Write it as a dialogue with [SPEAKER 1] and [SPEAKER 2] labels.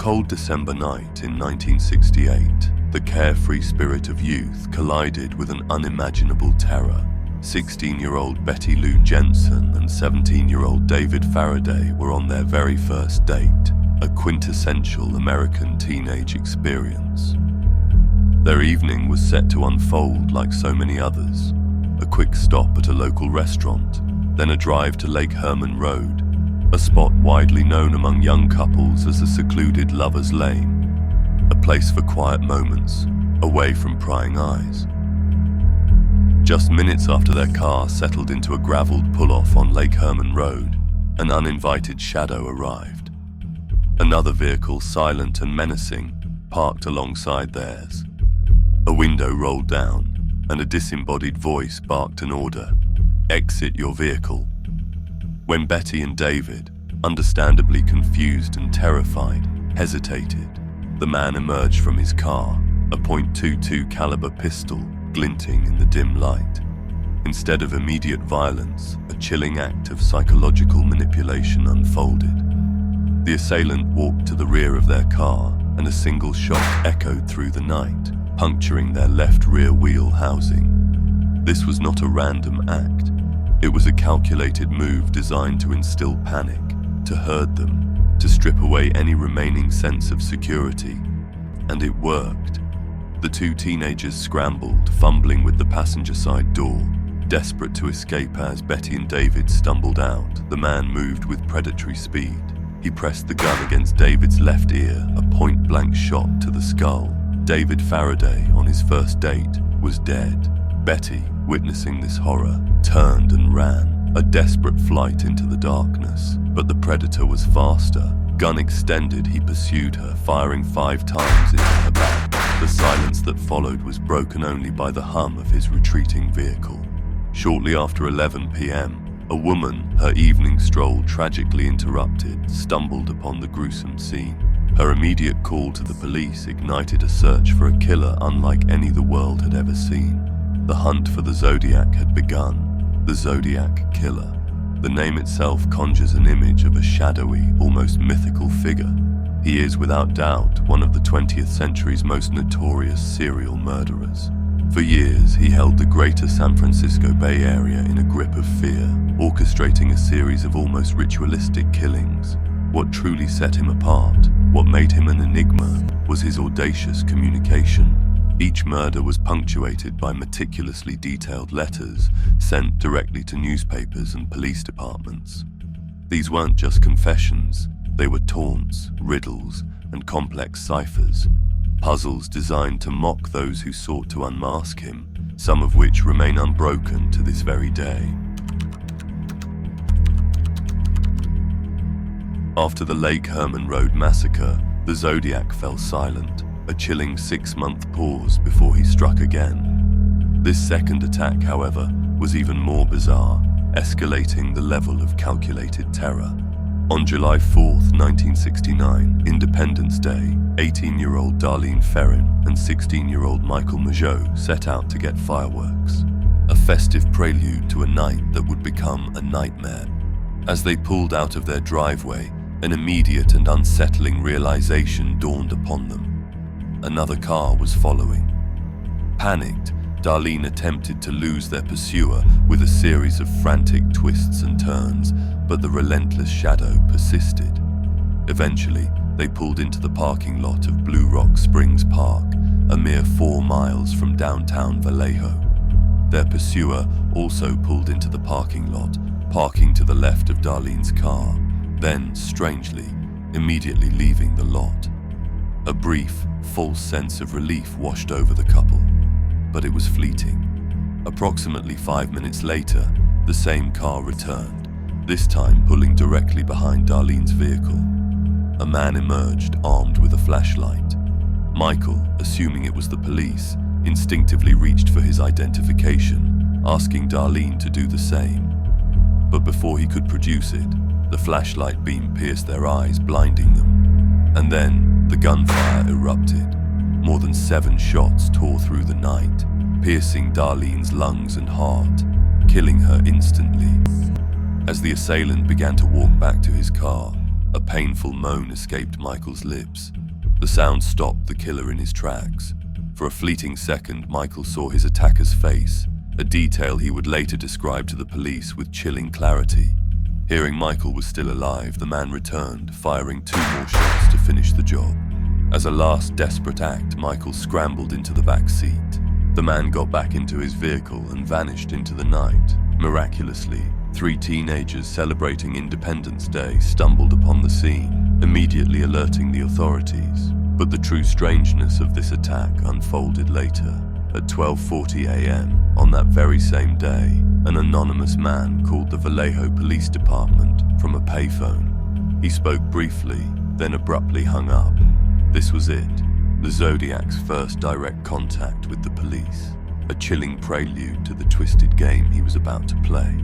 [SPEAKER 1] cold December night in 1968, the carefree spirit of youth collided with an unimaginable terror. 16-year-old Betty Lou Jensen and 17-year-old David Faraday were on their very first date, a quintessential American teenage experience. Their evening was set to unfold like so many others. A quick stop at a local restaurant, then a drive to Lake Herman Road, a spot widely known among young couples as a secluded lover's lane, a place for quiet moments, away from prying eyes. Just minutes after their car settled into a graveled pull-off on Lake Herman Road, an uninvited shadow arrived. Another vehicle, silent and menacing, parked alongside theirs. A window rolled down, and a disembodied voice barked an order: "Exit your vehicle." When Betty and David, understandably confused and terrified, hesitated, the man emerged from his car, a .22 caliber pistol glinting in the dim light. Instead of immediate violence, a chilling act of psychological manipulation unfolded. The assailant walked to the rear of their car, and a single shot echoed through the night, puncturing their left rear wheel housing. This was not a random act. It was a calculated move designed to instill panic, to herd them, to strip away any remaining sense of security. And it worked. The two teenagers scrambled, fumbling with the passenger side door, desperate to escape as Betty and David stumbled out. The man moved with predatory speed. He pressed the gun against David's left ear, a point-blank shot to the skull. David Faraday, on his first date, was dead. Betty, witnessing this horror, turned and ran, a desperate flight into the darkness. But the predator was faster. Gun extended, he pursued her, firing 5 times into her back. The silence that followed was broken only by the hum of his retreating vehicle. Shortly after 11 p.m., a woman, her evening stroll tragically interrupted, stumbled upon the gruesome scene. Her immediate call to the police ignited a search for a killer unlike any the world had ever seen. The hunt for the Zodiac had begun. The Zodiac Killer. The name itself conjures an image of a shadowy, almost mythical figure. He is, without doubt, one of the 20th century's most notorious serial murderers. For years, he held the greater San Francisco Bay Area in a grip of fear, orchestrating a series of almost ritualistic killings. What truly set him apart, what made him an enigma, was his audacious communication. Each murder was punctuated by meticulously detailed letters sent directly to newspapers and police departments. These weren't just confessions, they were taunts, riddles, and complex ciphers, puzzles designed to mock those who sought to unmask him, some of which remain unbroken to this very day. After the Lake Herman Road massacre, the Zodiac fell silent, a chilling 6-month pause before he struck again. This second attack, however, was even more bizarre, escalating the level of calculated terror. On July 4th, 1969, Independence Day, 18-year-old Darlene Ferrin and 16-year-old Michael Mageau set out to get fireworks, a festive prelude to a night that would become a nightmare. As they pulled out of their driveway, an immediate and unsettling realization dawned upon them. Another car was following. Panicked, Darlene attempted to lose their pursuer with a series of frantic twists and turns, but the relentless shadow persisted. Eventually, they pulled into the parking lot of Blue Rock Springs Park, a mere 4 miles from downtown Vallejo. Their pursuer also pulled into the parking lot, parking to the left of Darlene's car, then, strangely, immediately leaving the lot. A brief, false sense of relief washed over the couple, but it was fleeting. Approximately 5 minutes later, the same car returned, this time pulling directly behind Darlene's vehicle. A man emerged, armed with a flashlight. Michael, assuming it was the police, instinctively reached for his identification, asking Darlene to do the same. But before he could produce it, the flashlight beam pierced their eyes, blinding them. And then, the gunfire erupted. More than 7 shots tore through the night, piercing Darlene's lungs and heart, killing her instantly. As the assailant began to walk back to his car, A painful moan escaped Michael's lips. The sound stopped the killer in his tracks. For a fleeting second, Michael saw his attacker's face, a detail he would later describe to the police with chilling clarity. Hearing Michael was still alive, the man returned, firing 2 more shots to finish the job. As a last desperate act, Michael scrambled into the back seat. The man got back into his vehicle and vanished into the night. Miraculously, 3 teenagers celebrating Independence Day stumbled upon the scene, immediately alerting the authorities. But the true strangeness of this attack unfolded later. At 12:40 a.m. on that very same day, an anonymous man called the Vallejo Police Department from a payphone. He spoke briefly, then abruptly hung up. This was it, the Zodiac's first direct contact with the police, a chilling prelude to the twisted game he was about to play.